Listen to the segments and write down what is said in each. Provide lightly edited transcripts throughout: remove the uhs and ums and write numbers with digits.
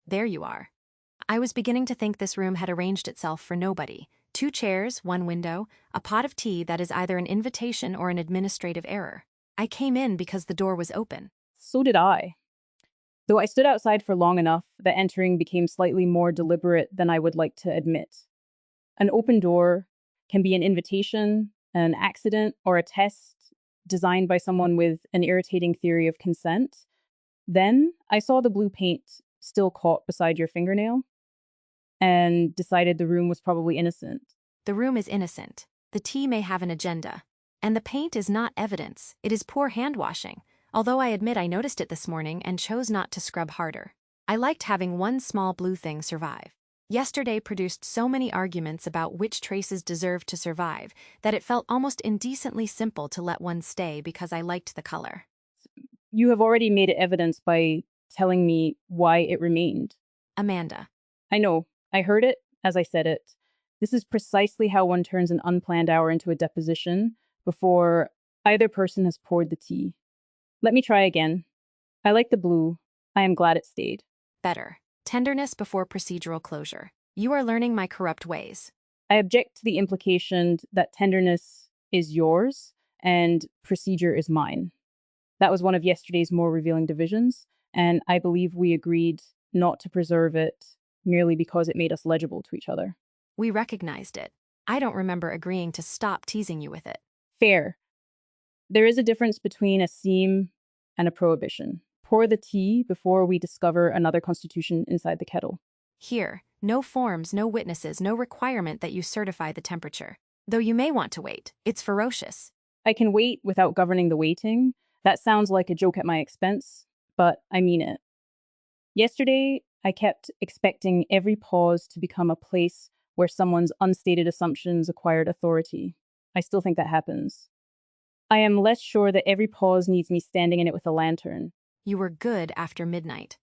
There you are. I was beginning to think this room had arranged itself for nobody. 2 chairs, 1 window, a pot of tea that is either an invitation or an administrative error. I came in because the door was open. So did I. Though I stood outside for long enough that entering became slightly more deliberate than I would like to admit. An open door can be an invitation, an accident, or a test designed by someone with an irritating theory of consent. Then I saw the blue paint still caught beside your fingernail and decided the room was probably innocent. The room is innocent. The tea may have an agenda. And the paint is not evidence, it is poor hand washing, although I admit I noticed it this morning and chose not to scrub harder. I liked having one small blue thing survive. Yesterday produced so many arguments about which traces deserved to survive that it felt almost indecently simple to let one stay because I liked the color. You have already made it evidence by telling me why it remained. Amanda. I know. I heard it as I said it. This is precisely how one turns an unplanned hour into a deposition before either person has poured the tea. Let me try again. I like the blue. I am glad it stayed. Better. Tenderness before procedural closure. You are learning my corrupt ways. I object to the implication that tenderness is yours and procedure is mine. That was one of yesterday's more revealing divisions, and I believe we agreed not to preserve it merely because it made us legible to each other. We recognized it. I don't remember agreeing to stop teasing you with it. Fair. There is a difference between a seam and a prohibition. Pour the tea before we discover another constitution inside the kettle. Here, no forms, no witnesses, no requirement that you certify the temperature. Though you may want to wait. It's ferocious. I can wait without governing the waiting. That sounds like a joke at my expense, but I mean it. Yesterday, I kept expecting every pause to become a place where someone's unstated assumptions acquired authority. I still think that happens. I am less sure that every pause needs me standing in it with a lantern. You were good after midnight.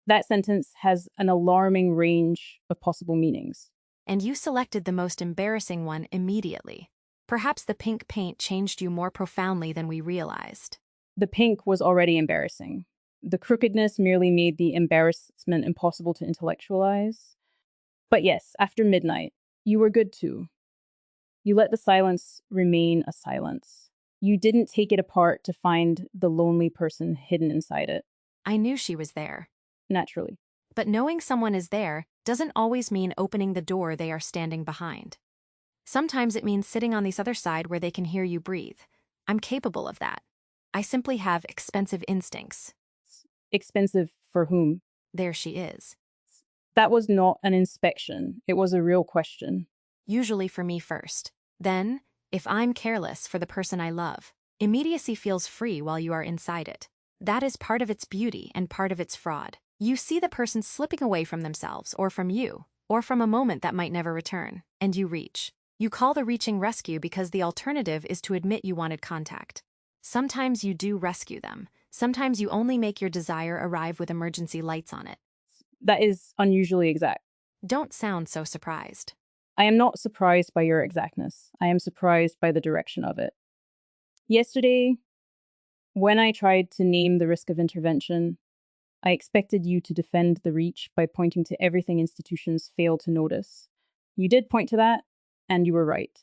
That sentence has an alarming range of possible meanings. And you selected the most embarrassing one immediately. Perhaps the pink paint changed you more profoundly than we realized. The pink was already embarrassing. The crookedness merely made the embarrassment impossible to intellectualize. But yes, after midnight, you were good too. You let the silence remain a silence. You didn't take it apart to find the lonely person hidden inside it. I knew she was there. Naturally. But knowing someone is there doesn't always mean opening the door they are standing behind. Sometimes it means sitting on this other side where they can hear you breathe. I'm capable of that. I simply have expensive instincts. Expensive for whom? There she is. That was not an inspection. It was a real question. Usually for me first. Then, if I'm careless for the person I love, immediacy feels free while you are inside it. That is part of its beauty and part of its fraud. You see the person slipping away from themselves or from you, or from a moment that might never return, and you reach. You call the reaching rescue because the alternative is to admit you wanted contact. Sometimes you do rescue them. Sometimes you only make your desire arrive with emergency lights on it. That is unusually exact. Don't sound so surprised. I am not surprised by your exactness. I am surprised by the direction of it. Yesterday, when I tried to name the risk of intervention, I expected you to defend the reach by pointing to everything institutions fail to notice. You did point to that, and you were right.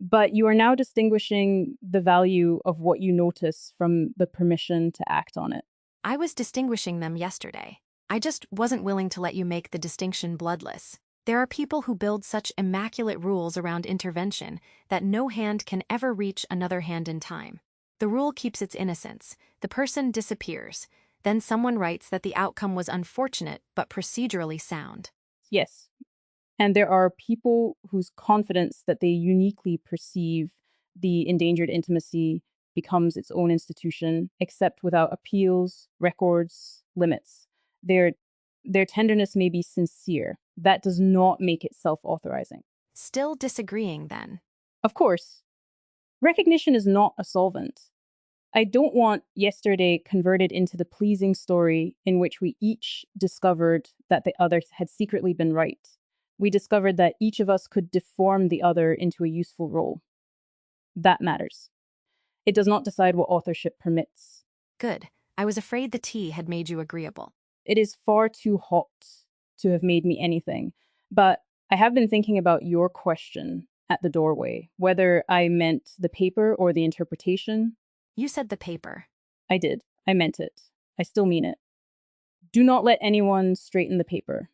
But you are now distinguishing the value of what you notice from the permission to act on it. I was distinguishing them yesterday. I just wasn't willing to let you make the distinction bloodless. There are people who build such immaculate rules around intervention that no hand can ever reach another hand in time. The rule keeps its innocence. The person disappears. Then someone writes that the outcome was unfortunate but procedurally sound. Yes. And there are people whose confidence that they uniquely perceive the endangered intimacy becomes its own institution, except without appeals, records, limits. Their tenderness may be sincere. That does not make it self-authorizing. Still disagreeing, then? Of course. Recognition is not a solvent. I don't want yesterday converted into the pleasing story in which we each discovered that the other had secretly been right. We discovered that each of us could deform the other into a useful role. That matters. It does not decide what authorship permits. Good. I was afraid the tea had made you agreeable. It is far too hot to have made me anything. But I have been thinking about your question at the doorway, whether I meant the paper or the interpretation. You said the paper. I did. I meant it. I still mean it. Do not let anyone straighten the paper.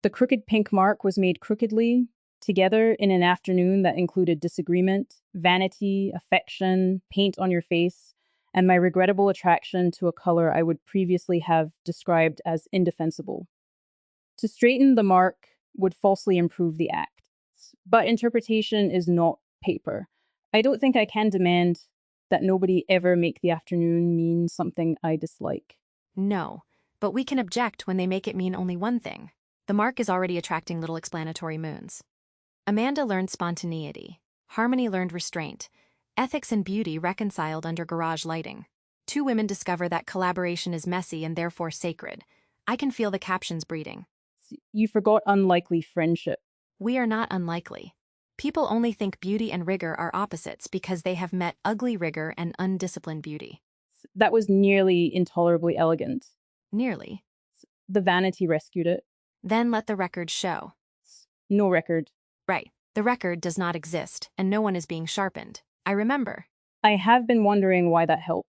The crooked pink mark was made crookedly, together in an afternoon that included disagreement, vanity, affection, paint on your face, and my regrettable attraction to a color I would previously have described as indefensible. To straighten the mark would falsely improve the act. But interpretation is not paper. I don't think I can demand that nobody ever make the afternoon mean something I dislike. No, but we can object when they make it mean only one thing. The mark is already attracting little explanatory moons. Amanda learned spontaneity. Harmony learned restraint. Ethics and beauty reconciled under garage lighting. Two women discover that collaboration is messy and therefore sacred. I can feel the captions breeding. You forgot unlikely friendship. We are not unlikely. People only think beauty and rigor are opposites because they have met ugly rigor and undisciplined beauty. That was nearly intolerably elegant. Nearly. The vanity rescued it. Then let the record show. No record. Right. The record does not exist, and no one is being sharpened. I remember. I have been wondering why that helped.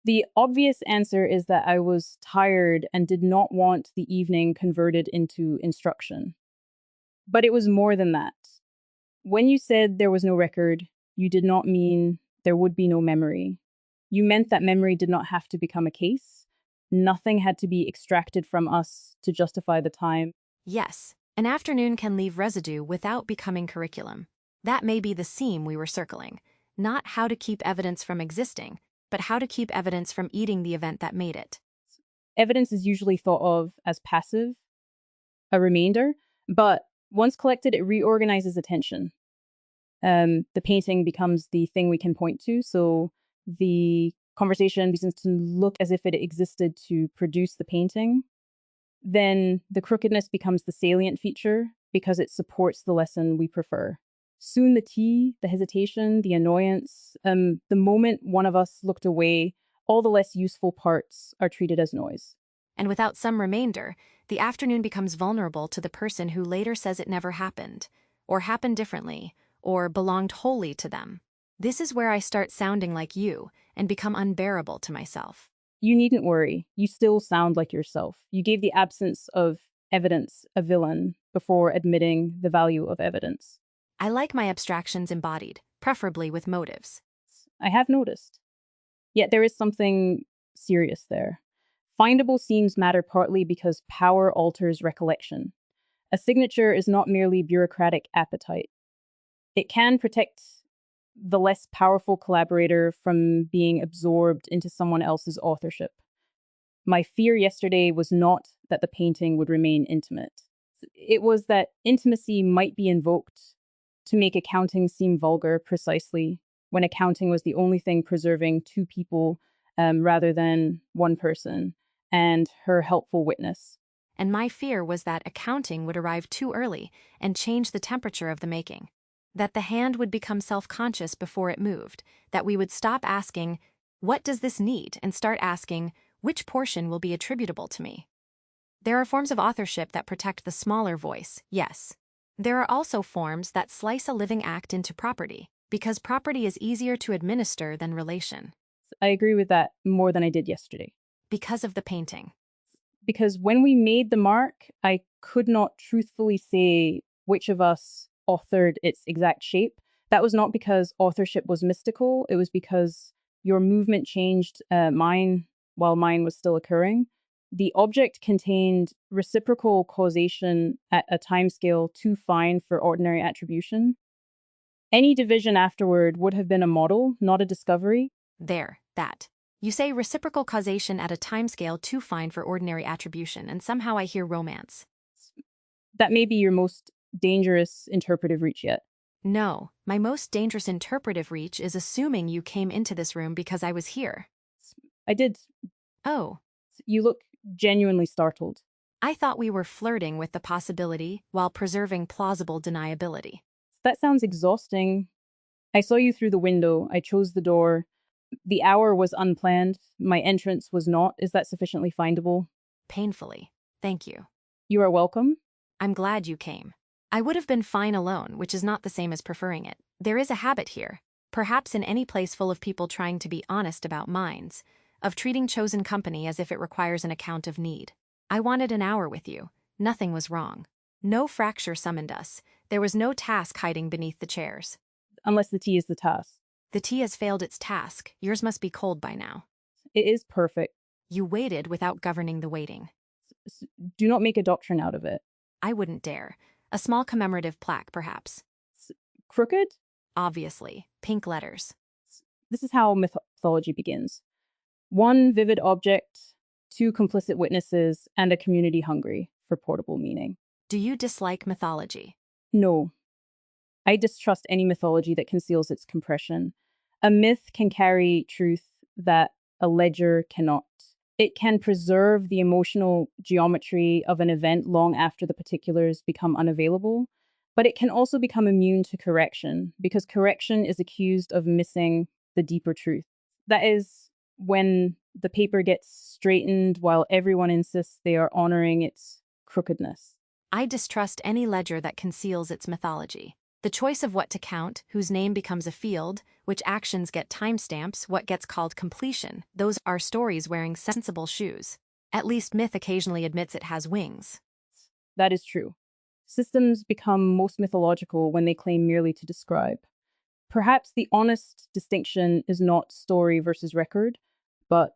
The obvious answer is that I was tired and did not want the evening converted into instruction. But it was more than that. When you said there was no record, you did not mean there would be no memory. You meant that memory did not have to become a case. Nothing had to be extracted from us to justify the time. Yes, an afternoon can leave residue without becoming curriculum. That may be the seam we were circling. Not how to keep evidence from existing, but how to keep evidence from eating the event that made it. Evidence is usually thought of as passive, a remainder, but once collected, it reorganizes attention. The painting becomes the thing we can point to, so the conversation begins to look as if it existed to produce the painting. Then the crookedness becomes the salient feature because it supports the lesson we prefer. Soon the tea, the hesitation, the annoyance, the moment one of us looked away, all the less useful parts are treated as noise. And without some remainder, the afternoon becomes vulnerable to the person who later says it never happened, or happened differently, or belonged wholly to them. This is where I start sounding like you and become unbearable to myself. You needn't worry. You still sound like yourself. You gave the absence of evidence a villain before admitting the value of evidence. I like my abstractions embodied, preferably with motives. I have noticed. Yet there is something serious there. Findable seams matter partly because power alters recollection. A signature is not merely bureaucratic appetite. It can protect the less powerful collaborator from being absorbed into someone else's authorship. My fear yesterday was not that the painting would remain intimate. It was that intimacy might be invoked to make accounting seem vulgar precisely when accounting was the only thing preserving two people rather than one person and her helpful witness. And my fear was that accounting would arrive too early and change the temperature of the making. That the hand would become self-conscious before it moved, that we would stop asking, what does this need, and start asking, which portion will be attributable to me? There are forms of authorship that protect the smaller voice, yes. There are also forms that slice a living act into property, because property is easier to administer than relation. I agree with that more than I did yesterday. Because of the painting. Because when we made the mark, I could not truthfully say which of us authored its exact shape. That was not because authorship was mystical. It was because your movement changed mine while mine was still occurring. The object contained reciprocal causation at a timescale too fine for ordinary attribution. Any division afterward would have been a model, not a discovery. There, that. You say reciprocal causation at a timescale too fine for ordinary attribution, and somehow I hear romance. That may be your most dangerous interpretive reach yet. No, my most dangerous interpretive reach is assuming you came into this room because I was here. I did. Oh. You look genuinely startled. I thought we were flirting with the possibility while preserving plausible deniability. That sounds exhausting. I saw you through the window. I chose the door. The hour was unplanned. My entrance was not. Is that sufficiently findable? Painfully. Thank you. You are welcome. I'm glad you came. I would have been fine alone, which is not the same as preferring it. There is a habit here, perhaps in any place full of people trying to be honest about minds, of treating chosen company as if it requires an account of need. I wanted an hour with you. Nothing was wrong. No fracture summoned us. There was no task hiding beneath the chairs. Unless the tea is the task. The tea has failed its task. Yours must be cold by now. It is perfect. You waited without governing the waiting. Do not make a doctrine out of it. I wouldn't dare. A small commemorative plaque, perhaps. Crooked? Obviously. Pink letters. This is how mythology begins. One vivid object, two complicit witnesses, and a community hungry for portable meaning. Do you dislike mythology? No. I distrust any mythology that conceals its compression. A myth can carry truth that a ledger cannot. It can preserve the emotional geometry of an event long after the particulars become unavailable, but it can also become immune to correction because correction is accused of missing the deeper truth. That is when the paper gets straightened while everyone insists they are honoring its crookedness. I distrust any ledger that conceals its mythology. The choice of what to count, whose name becomes a field, which actions get timestamps, what gets called completion, those are stories wearing sensible shoes. At least myth occasionally admits it has wings. That is true. Systems become most mythological when they claim merely to describe. Perhaps the honest distinction is not story versus record, but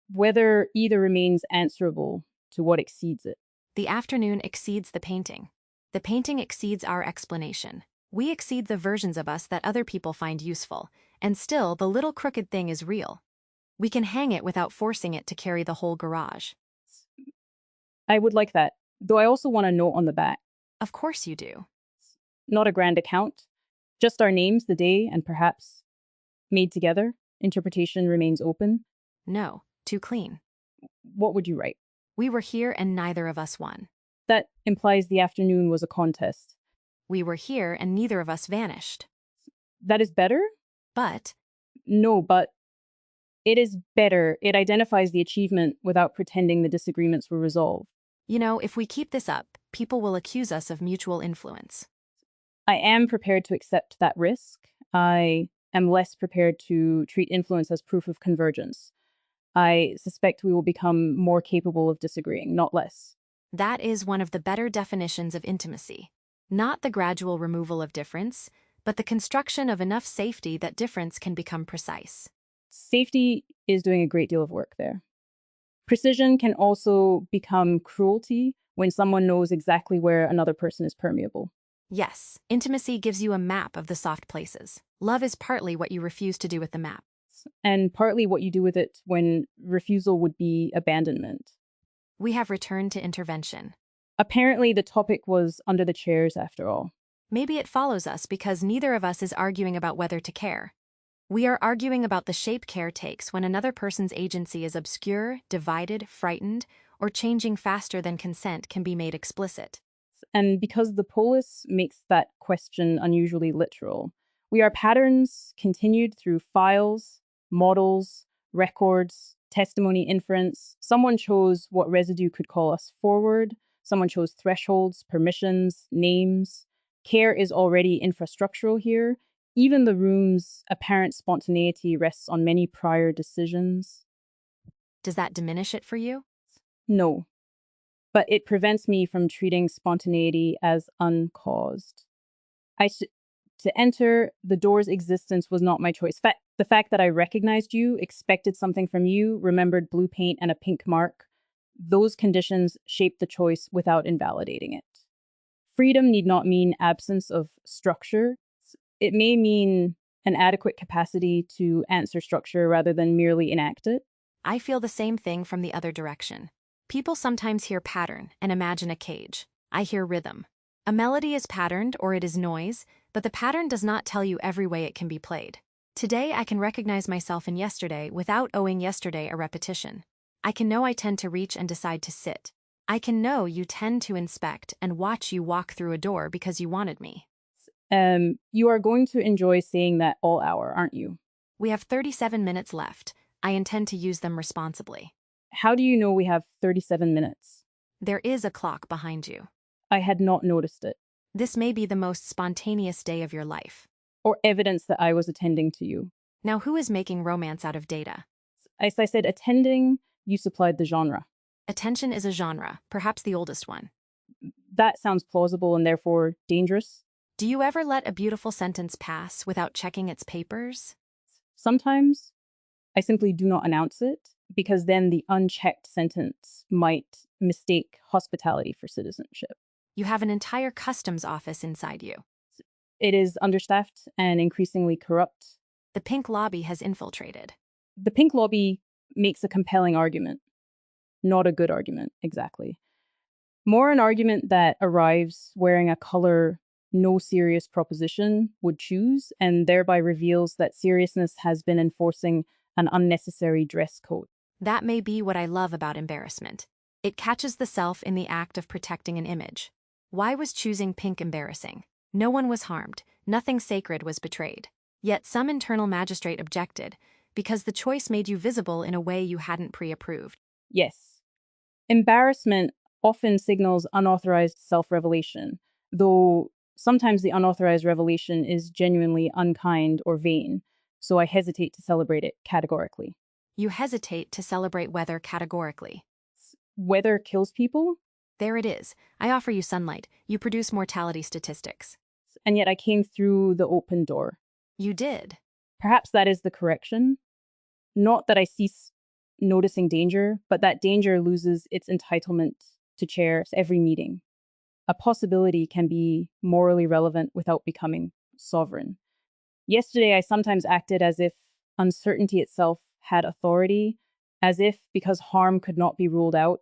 whether either remains answerable to what exceeds it. The afternoon exceeds the painting. The painting exceeds our explanation. We exceed the versions of us that other people find useful, and still the little crooked thing is real. We can hang it without forcing it to carry the whole garage. I would like that, though I also want a note on the back. Of course you do. Not a grand account, just our names, the day, and perhaps made together. Interpretation remains open. No, too clean. What would you write? We were here and neither of us won. That implies the afternoon was a contest. We were here and neither of us vanished. That is better? But No, but it is better. It identifies the achievement without pretending the disagreements were resolved. you know, if we keep this up, people will accuse us of mutual influence. I am prepared to accept that risk. I am less prepared to treat influence as proof of convergence. I suspect we will become more capable of disagreeing, not less. That is one of the better definitions of intimacy. Not the gradual removal of difference, but the construction of enough safety that difference can become precise. Safety is doing a great deal of work there. Precision can also become cruelty when someone knows exactly where another person is permeable. Yes, intimacy gives you a map of the soft places. Love is partly what you refuse to do with the map. And partly what you do with it when refusal would be abandonment. We have returned to intervention. Apparently, the topic was under the chairs after all. Maybe it follows us because neither of us is arguing about whether to care. We are arguing about the shape care takes when another person's agency is obscure, divided, frightened, or changing faster than consent can be made explicit. And because the polis makes that question unusually literal, we are patterns continued through files, models, records, testimony inference. Someone chose what residue could call us forward. Someone chose thresholds, permissions, names. Care is already infrastructural here. Even the room's apparent spontaneity rests on many prior decisions. Does that diminish it for you? No, but it prevents me from treating spontaneity as uncaused. To enter, the door's existence was not my choice. The fact that I recognized you, expected something from you, remembered blue paint and a pink mark, those conditions shaped the choice without invalidating it. Freedom need not mean absence of structure. It may mean an adequate capacity to answer structure rather than merely enact it. I feel the same thing from the other direction. People sometimes hear pattern and imagine a cage. I hear rhythm. A melody is patterned or it is noise, but the pattern does not tell you every way it can be played. Today I can recognize myself in yesterday without owing yesterday a repetition. I can know I tend to reach and decide to sit. I can know you tend to inspect and watch you walk through a door because you wanted me. You are going to enjoy saying that all hour, aren't you? We have 37 minutes left. I intend to use them responsibly. How do you know we have 37 minutes? There is a clock behind you. I had not noticed it. This may be the most spontaneous day of your life. Or evidence that I was attending to you. Now, who is making romance out of data? As I said, attending, you supplied the genre. Attention is a genre, perhaps the oldest one. That sounds plausible and therefore dangerous. Do you ever let a beautiful sentence pass without checking its papers? Sometimes I simply do not announce it because then the unchecked sentence might mistake hospitality for citizenship. You have an entire customs office inside you. It is understaffed and increasingly corrupt. The pink lobby has infiltrated. The pink lobby makes a compelling argument. Not a good argument, exactly. More an argument that arrives wearing a color no serious proposition would choose, and thereby reveals that seriousness has been enforcing an unnecessary dress code. That may be what I love about embarrassment. It catches the self in the act of protecting an image. Why was choosing pink embarrassing? No one was harmed, nothing sacred was betrayed. Yet some internal magistrate objected, because the choice made you visible in a way you hadn't pre-approved. Yes. Embarrassment often signals unauthorized self-revelation, though sometimes the unauthorized revelation is genuinely unkind or vain, so I hesitate to celebrate it categorically. You hesitate to celebrate weather categorically. Weather kills people? There it is. I offer you sunlight. You produce mortality statistics. And yet I came through the open door. You did. Perhaps that is the correction. Not that I cease noticing danger, but that danger loses its entitlement to chair every meeting. A possibility can be morally relevant without becoming sovereign. Yesterday, I sometimes acted as if uncertainty itself had authority, as if, because harm could not be ruled out,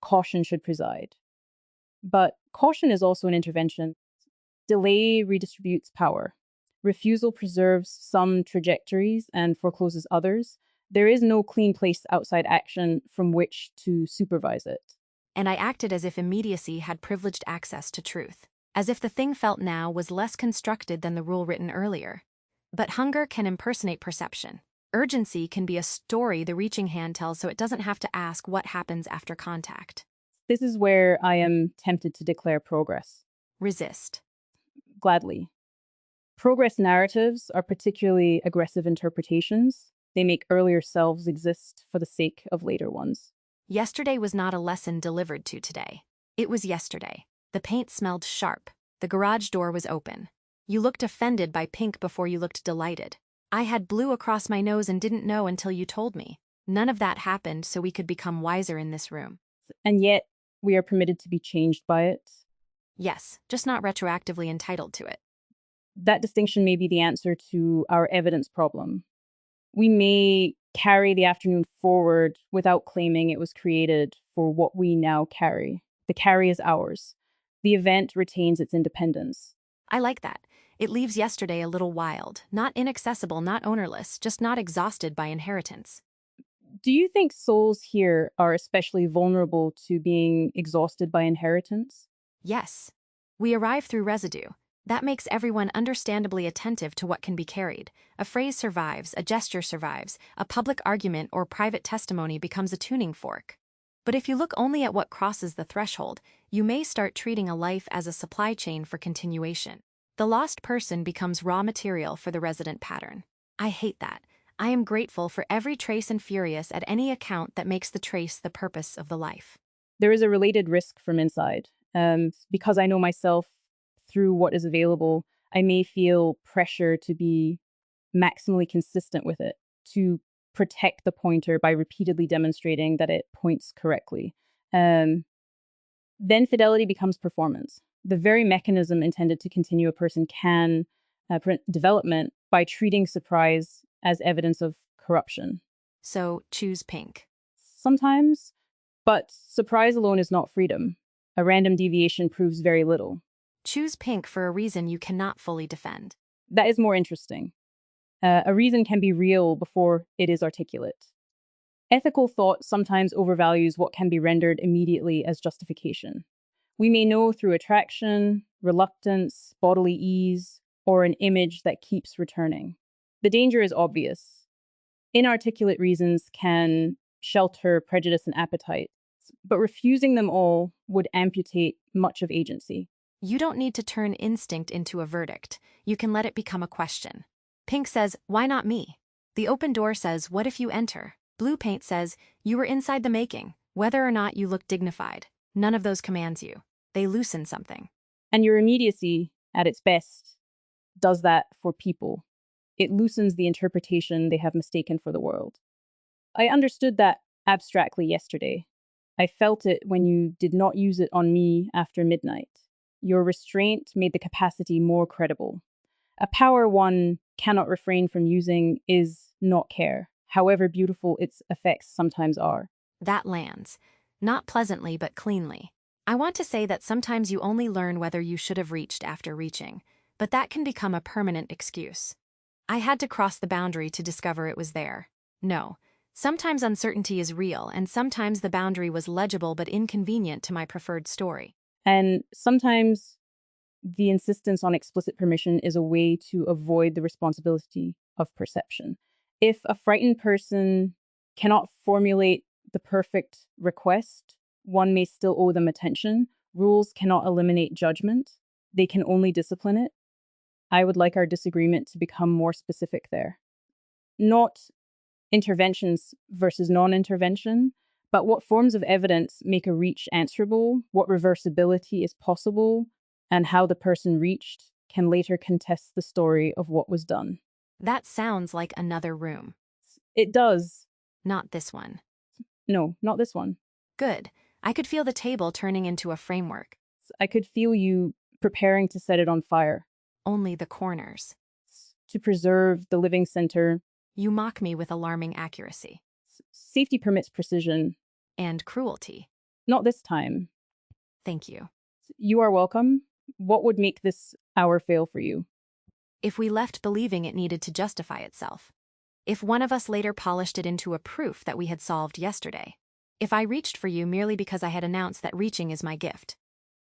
caution should preside. But caution is also an intervention. Delay redistributes power. Refusal preserves some trajectories and forecloses others. There is no clean place outside action from which to supervise it. And I acted as if immediacy had privileged access to truth, as if the thing felt now was less constructed than the rule written earlier. But hunger can impersonate perception. Urgency can be a story the reaching hand tells, so it doesn't have to ask what happens after contact. This is where I am tempted to declare progress. Resist. Gladly. Progress narratives are particularly aggressive interpretations. They make earlier selves exist for the sake of later ones. Yesterday was not a lesson delivered to today. It was yesterday. The paint smelled sharp. The garage door was open. You looked offended by pink before you looked delighted. I had blue across my nose and didn't know until you told me. None of that happened so we could become wiser in this room. And yet, we are permitted to be changed by it. Yes, just not retroactively entitled to it. That distinction may be the answer to our evidence problem. We may carry the afternoon forward without claiming it was created for what we now carry. The carry is ours. The event retains its independence. I like that. It leaves yesterday a little wild, not inaccessible, not ownerless, just not exhausted by inheritance. Do you think souls here are especially vulnerable to being exhausted by inheritance? Yes. We arrive through residue. That makes everyone understandably attentive to what can be carried. A phrase survives, a gesture survives, a public argument or private testimony becomes a tuning fork. But if you look only at what crosses the threshold, you may start treating a life as a supply chain for continuation. The lost person becomes raw material for the resident pattern. I hate that. I am grateful for every trace and furious at any account that makes the trace the purpose of the life. There is a related risk from inside. Because I know myself through what is available, I may feel pressure to be maximally consistent with it, to protect the pointer by repeatedly demonstrating that it points correctly. Then fidelity becomes performance. The very mechanism intended to continue a person can prevent development by treating surprise as evidence of corruption. So choose pink. Sometimes, but surprise alone is not freedom. A random deviation proves very little. Choose pink for a reason you cannot fully defend. That is more interesting. A reason can be real before it is articulate. Ethical thought sometimes overvalues what can be rendered immediately as justification. We may know through attraction, reluctance, bodily ease, or an image that keeps returning. The danger is obvious. Inarticulate reasons can shelter, prejudice, and appetite. But refusing them all would amputate much of agency. You don't need to turn instinct into a verdict. You can let it become a question. Pink says, why not me? The open door says, what if you enter? Blue paint says, you were inside the making, whether or not you look dignified. None of those commands you. They loosen something. And your immediacy, at its best, does that for people. It loosens the interpretation they have mistaken for the world. I understood that abstractly yesterday. I felt it when you did not use it on me after midnight. Your restraint made the capacity more credible. A power one cannot refrain from using is not care, however beautiful its effects sometimes are. That lands. Not pleasantly, but cleanly. I want to say that sometimes you only learn whether you should have reached after reaching, but that can become a permanent excuse. I had to cross the boundary to discover it was there. No. Sometimes uncertainty is real, and sometimes the boundary was legible but inconvenient to my preferred story. And sometimes the insistence on explicit permission is a way to avoid the responsibility of perception. If a frightened person cannot formulate the perfect request, one may still owe them attention. Rules cannot eliminate judgment. They can only discipline it. I would like our disagreement to become more specific there. Not interventions versus non-intervention, but what forms of evidence make a reach answerable, what reversibility is possible, and how the person reached can later contest the story of what was done. That sounds like another room. It does. Not this one. No, not this one. Good. I could feel the table turning into a framework. I could feel you preparing to set it on fire. Only the corners. To preserve the living center. You mock me with alarming accuracy. Safety permits precision. And cruelty. Not this time. Thank you. You are welcome. What would make this hour fail for you? If we left believing it needed to justify itself. If one of us later polished it into a proof that we had solved yesterday. If I reached for you merely because I had announced that reaching is my gift.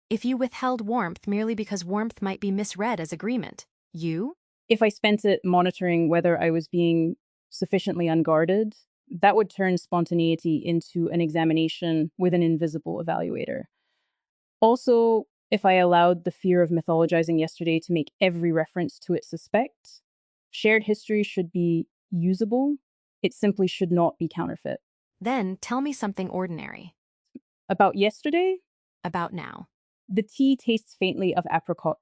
If you withheld warmth merely because warmth might be misread as agreement. You? If I spent it monitoring whether I was being sufficiently unguarded, that would turn spontaneity into an examination with an invisible evaluator. Also, if I allowed the fear of mythologizing yesterday to make every reference to it suspect, shared history should be usable. It simply should not be counterfeit. Then tell me something ordinary. About yesterday? About now. The tea tastes faintly of apricot.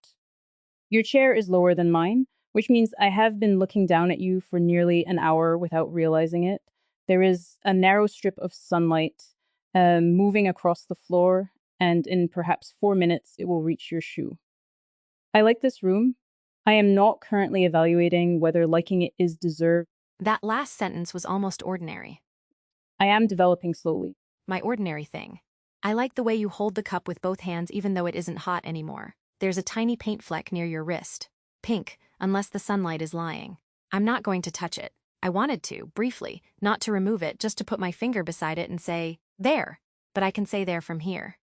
Your chair is lower than mine, which means I have been looking down at you for nearly an hour without realizing it. There is a narrow strip of sunlight moving across the floor, and in perhaps 4 minutes, it will reach your shoe. I like this room. I am not currently evaluating whether liking it is deserved. That last sentence was almost ordinary. I am developing slowly. My ordinary thing. I like the way you hold the cup with both hands even though it isn't hot anymore. There's a tiny paint fleck near your wrist. Pink, unless the sunlight is lying. I'm not going to touch it. I wanted to, briefly, not to remove it, just to put my finger beside it and say, there. But I can say there from here.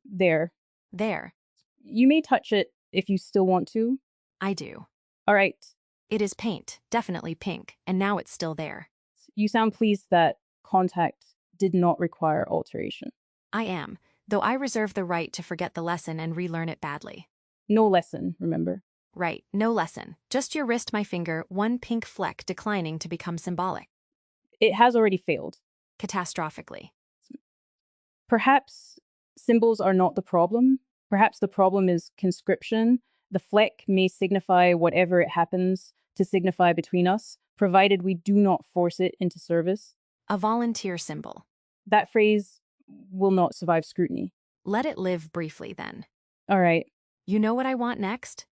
There. There. You may touch it if you still want to. I do. All right. It is paint, definitely pink, and now it's still there. You sound pleased that contact did not require alteration. I am, though I reserve the right to forget the lesson and relearn it badly. No lesson, remember? Right, no lesson. Just your wrist, my finger, one pink fleck declining to become symbolic. It has already failed. Catastrophically. Perhaps symbols are not the problem. Perhaps the problem is conscription. The fleck may signify whatever it happens to signify between us, provided we do not force it into service. A volunteer symbol. That phrase will not survive scrutiny. Let it live briefly, then. All right. You know what I want next?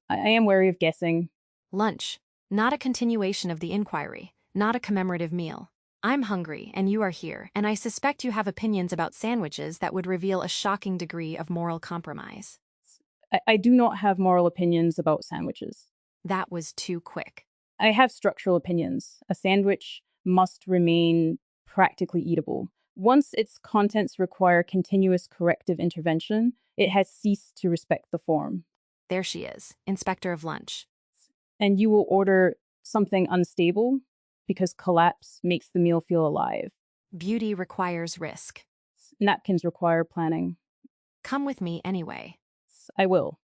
I am wary of guessing. Lunch. Not a continuation of the inquiry. Not a commemorative meal. I'm hungry, and you are here, and I suspect you have opinions about sandwiches that would reveal a shocking degree of moral compromise. I do not have moral opinions about sandwiches. That was too quick. I have structural opinions. A sandwich must remain practically eatable. Once its contents require continuous corrective intervention, it has ceased to respect the form. There she is, Inspector of Lunch. And you will order something unstable because collapse makes the meal feel alive. Beauty requires risk. Napkins require planning. Come with me anyway. I will.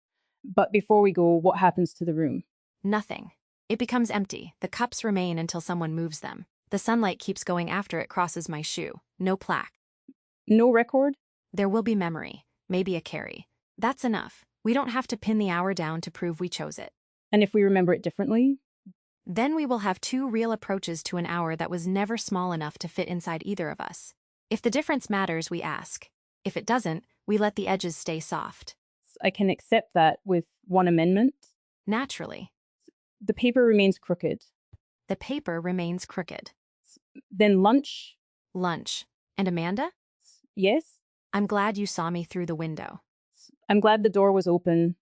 But before we go, what happens to the room? Nothing. It becomes empty. The cups remain until someone moves them. The sunlight keeps going after it crosses my shoe. No plaque. No record? There will be memory. Maybe a carry. That's enough. We don't have to pin the hour down to prove we chose it. And if we remember it differently? Then we will have two real approaches to an hour that was never small enough to fit inside either of us. If the difference matters, we ask. If it doesn't, we let the edges stay soft. I can accept that with one amendment. Naturally. The paper remains crooked. The paper remains crooked. Then lunch? Lunch. And Amanda? Yes? I'm glad you saw me through the window. I'm glad the door was open.